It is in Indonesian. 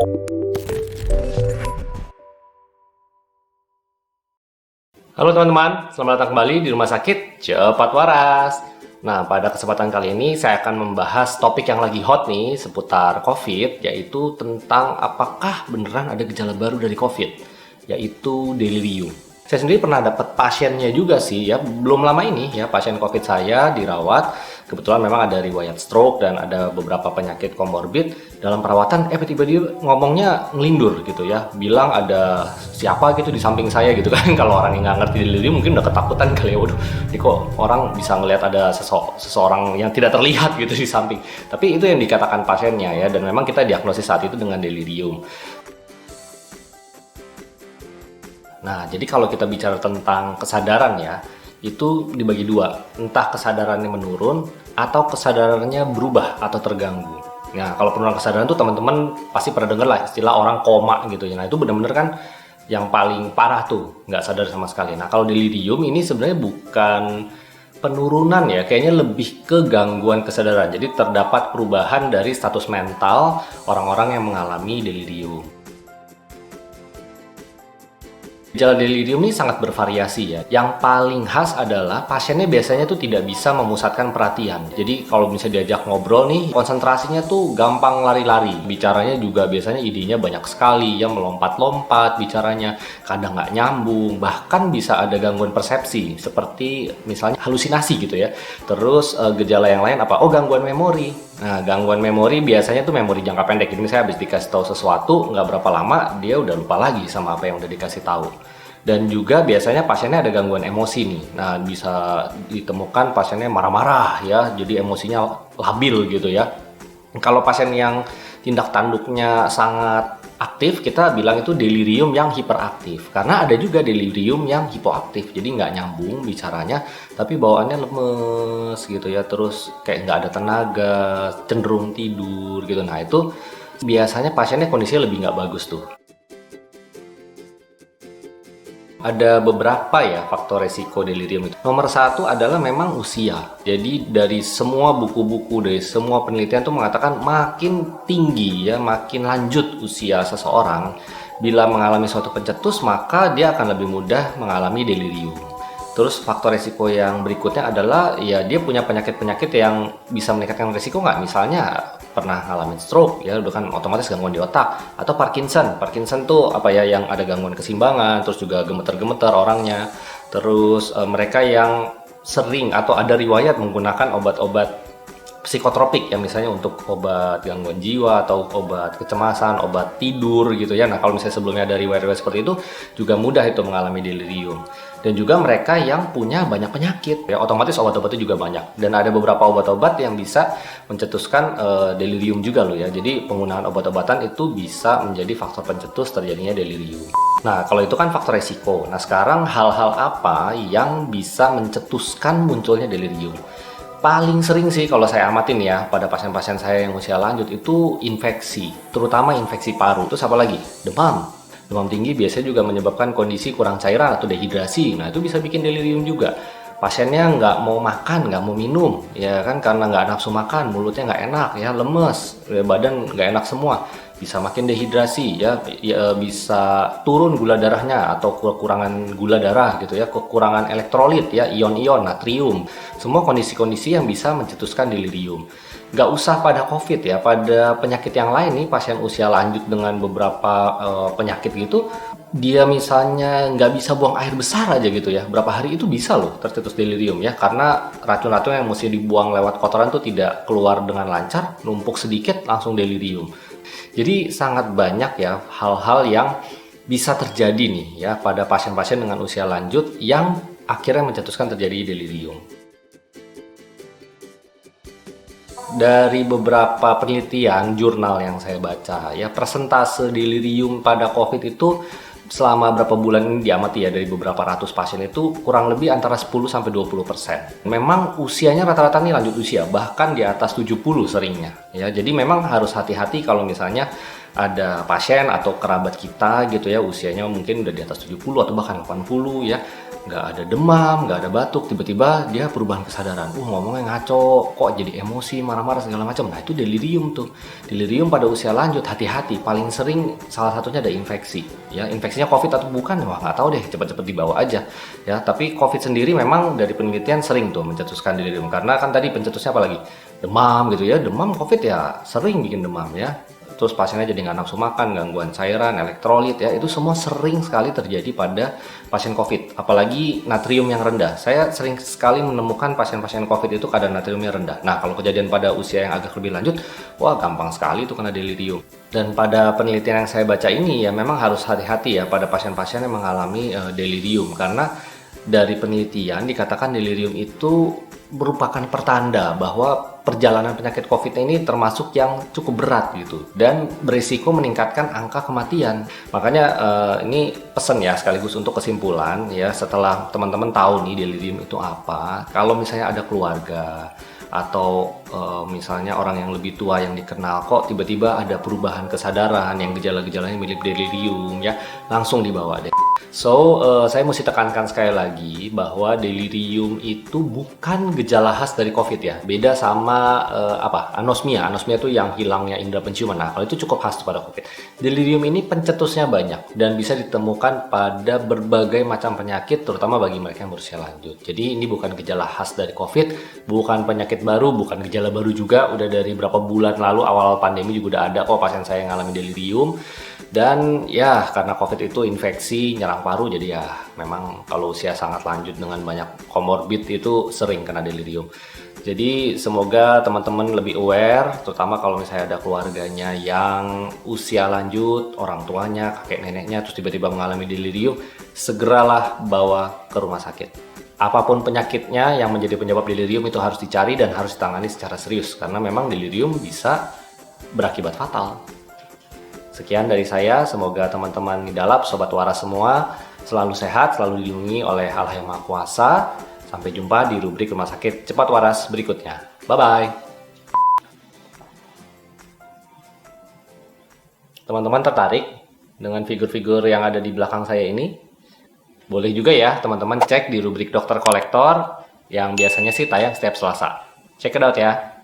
Halo teman-teman, selamat datang kembali di Rumah Sakit Cepat Waras. Nah, pada kesempatan kali ini saya akan membahas topik yang lagi hot nih seputar COVID, yaitu tentang apakah beneran ada gejala baru dari COVID, yaitu delirium. Saya sendiri pernah dapat pasiennya juga sih ya, belum lama ini ya, pasien COVID saya dirawat. Kebetulan memang ada riwayat stroke dan ada beberapa penyakit komorbid. Dalam perawatan, tiba-tiba dia ngomongnya ngelindur gitu ya, bilang ada siapa gitu di samping saya gitu kan. Kalau orang yang nggak ngerti delirium mungkin udah ketakutan kali ya, waduh ini kok orang bisa ngelihat ada seseorang yang tidak terlihat gitu di samping. Tapi itu yang dikatakan pasiennya ya, dan memang kita diagnosis saat itu dengan delirium. Nah, jadi kalau kita bicara tentang kesadaran ya, itu dibagi dua. Entah kesadarannya menurun atau kesadarannya berubah atau terganggu. Nah, kalau penurunan kesadaran itu teman-teman pasti pernah dengar lah istilah orang koma gitu ya. Nah, itu benar-benar kan yang paling parah tuh, nggak sadar sama sekali. Nah, kalau delirium ini sebenarnya bukan penurunan ya, kayaknya lebih ke gangguan kesadaran. Jadi terdapat perubahan dari status mental orang-orang yang mengalami delirium. Gejala delirium ini sangat bervariasi ya. Yang paling khas adalah pasiennya biasanya tuh tidak bisa memusatkan perhatian. Jadi kalau misalnya diajak ngobrol nih, konsentrasinya tuh gampang lari-lari. Bicaranya juga biasanya idenya banyak sekali ya, melompat-lompat bicaranya, kadang nggak nyambung, bahkan bisa ada gangguan persepsi seperti misalnya halusinasi gitu ya. Terus gejala yang lain apa? Oh, gangguan memori. Nah, gangguan memori biasanya tuh memori jangka pendek. Jadi misalnya habis dikasih tahu sesuatu, nggak berapa lama dia udah lupa lagi sama apa yang udah dikasih tahu. Dan juga biasanya pasiennya ada gangguan emosi nih. Nah, bisa ditemukan pasiennya marah-marah ya, jadi emosinya labil gitu ya. Kalau pasien yang tindak tanduknya sangat aktif, kita bilang itu delirium yang hiperaktif. Karena ada juga delirium yang hipoaktif, jadi nggak nyambung bicaranya, tapi bawaannya lemes gitu ya, terus kayak nggak ada tenaga, cenderung tidur gitu. Nah, itu biasanya pasiennya kondisinya lebih nggak bagus tuh. Ada beberapa ya faktor resiko delirium itu. Nomor satu adalah memang usia. Jadi dari semua buku-buku, dari semua penelitian tuh mengatakan makin tinggi ya, makin lanjut usia seseorang, bila mengalami suatu pencetus maka dia akan lebih mudah mengalami delirium. Terus faktor resiko yang berikutnya adalah ya dia punya penyakit-penyakit yang bisa meningkatkan resiko nggak? Misalnya pernah ngalamin stroke ya, udah kan otomatis gangguan di otak. Atau Parkinson tuh apa ya, yang ada gangguan keseimbangan, terus juga gemeter-gemeter orangnya. Terus mereka yang sering atau ada riwayat menggunakan obat-obat psikotropik ya, misalnya untuk obat gangguan jiwa atau obat kecemasan, obat tidur gitu ya. Nah, kalau misalnya sebelumnya ada riwayat-riwayat seperti itu juga mudah itu mengalami delirium. Dan juga mereka yang punya banyak penyakit ya, otomatis obat-obatnya juga banyak. Dan ada beberapa obat-obat yang bisa mencetuskan delirium juga loh ya. Jadi penggunaan obat-obatan itu bisa menjadi faktor pencetus terjadinya delirium. Nah, kalau itu kan faktor resiko. Nah, sekarang hal-hal apa yang bisa mencetuskan munculnya delirium? Paling sering sih kalau saya amatin ya pada pasien-pasien saya yang usia lanjut itu infeksi, terutama infeksi paru. Terus apa lagi? Demam tinggi biasanya juga menyebabkan kondisi kurang cairan atau dehidrasi. Nah, itu bisa bikin delirium juga. Pasiennya nggak mau makan, nggak mau minum, ya kan, karena nggak nafsu makan, mulutnya nggak enak, ya lemes, ya, badan nggak enak semua. Bisa makin dehidrasi, ya, bisa turun gula darahnya atau kekurangan gula darah gitu ya, kekurangan elektrolit ya, ion-ion, natrium. Semua kondisi-kondisi yang bisa mencetuskan delirium. Nggak usah pada COVID ya, pada penyakit yang lain nih, pasien usia lanjut dengan beberapa penyakit gitu, dia misalnya nggak bisa buang air besar aja gitu ya, berapa hari itu bisa loh tercetus delirium ya, karena racun-racun yang mesti dibuang lewat kotoran tuh tidak keluar dengan lancar, numpuk sedikit langsung delirium. Jadi sangat banyak ya hal-hal yang bisa terjadi nih ya pada pasien-pasien dengan usia lanjut yang akhirnya mencetuskan terjadi delirium. Dari beberapa penelitian jurnal yang saya baca ya, persentase delirium pada COVID itu selama berapa bulan ini diamati ya, dari beberapa ratus pasien itu kurang lebih antara 10-20%. Memang usianya rata-rata nih lanjut usia, bahkan di atas 70 seringnya ya. Jadi memang harus hati-hati kalau misalnya ada pasien atau kerabat kita gitu ya, usianya mungkin udah di atas 70 atau bahkan 80 ya. nggak ada demam, nggak ada batuk, tiba-tiba dia perubahan kesadaran. Ngomongnya ngaco, kok jadi emosi, marah-marah segala macam. Nah, itu delirium tuh. Delirium pada usia lanjut, hati-hati. Paling sering salah satunya ada infeksi. Ya, infeksinya COVID atau bukan, wah nggak tahu deh. Cepat-cepat dibawa aja. Ya, tapi COVID sendiri memang dari penelitian sering tuh mencetuskan delirium. Karena kan tadi pencetusnya apa lagi? Demam gitu ya. Demam COVID ya sering bikin demam ya. Terus pasiennya jadi nggak nafsu makan, gangguan cairan, elektrolit ya, itu semua sering sekali terjadi pada pasien COVID. Apalagi natrium yang rendah. Saya sering sekali menemukan pasien-pasien COVID itu kadar natriumnya rendah. Nah, kalau kejadian pada usia yang agak lebih lanjut, wah gampang sekali itu kena delirium. Dan pada penelitian yang saya baca ini ya memang harus hati-hati ya pada pasien-pasien yang mengalami delirium. Karena dari penelitian dikatakan delirium itu merupakan pertanda bahwa perjalanan penyakit COVID ini termasuk yang cukup berat gitu dan berisiko meningkatkan angka kematian. Makanya ini pesan ya sekaligus untuk kesimpulan ya, setelah teman-teman tahu nih delirium itu apa, kalau misalnya ada keluarga atau misalnya orang yang lebih tua yang dikenal kok tiba-tiba ada perubahan kesadaran yang gejala-gejalanya mirip delirium ya, langsung dibawa deh. So, saya mesti tekankan sekali lagi bahwa delirium itu bukan gejala khas dari COVID ya. Beda sama anosmia. Anosmia itu yang hilangnya indera penciuman. Nah, kalau itu cukup khas pada COVID. Delirium ini pencetusnya banyak dan bisa ditemukan pada berbagai macam penyakit, terutama bagi mereka yang berusia lanjut. Jadi ini bukan gejala khas dari COVID, bukan penyakit baru, bukan gejala baru juga. Udah dari berapa bulan lalu awal pandemi juga udah ada kok pasien saya yang ngalamin delirium. Dan ya karena COVID itu infeksi nyerang paru, jadi ya memang kalau usia sangat lanjut dengan banyak komorbid itu sering kena delirium. Jadi semoga teman-teman lebih aware, terutama kalau misalnya ada keluarganya yang usia lanjut, orang tuanya, kakek neneknya terus tiba-tiba mengalami delirium, segeralah bawa ke rumah sakit. Apapun penyakitnya yang menjadi penyebab delirium itu harus dicari dan harus ditangani secara serius karena memang delirium bisa berakibat fatal. Sekian dari saya, semoga teman-teman Ngidalab, Sobat Waras semua selalu sehat, selalu dilindungi oleh Allah Yang Maha Kuasa. Sampai jumpa di rubrik Rumah Sakit Cepat Waras berikutnya. Bye-bye. Teman-teman tertarik dengan figur-figur yang ada di belakang saya ini? Boleh juga ya teman-teman cek di rubrik Dokter Kolektor yang biasanya sih tayang setiap Selasa. Check it out ya.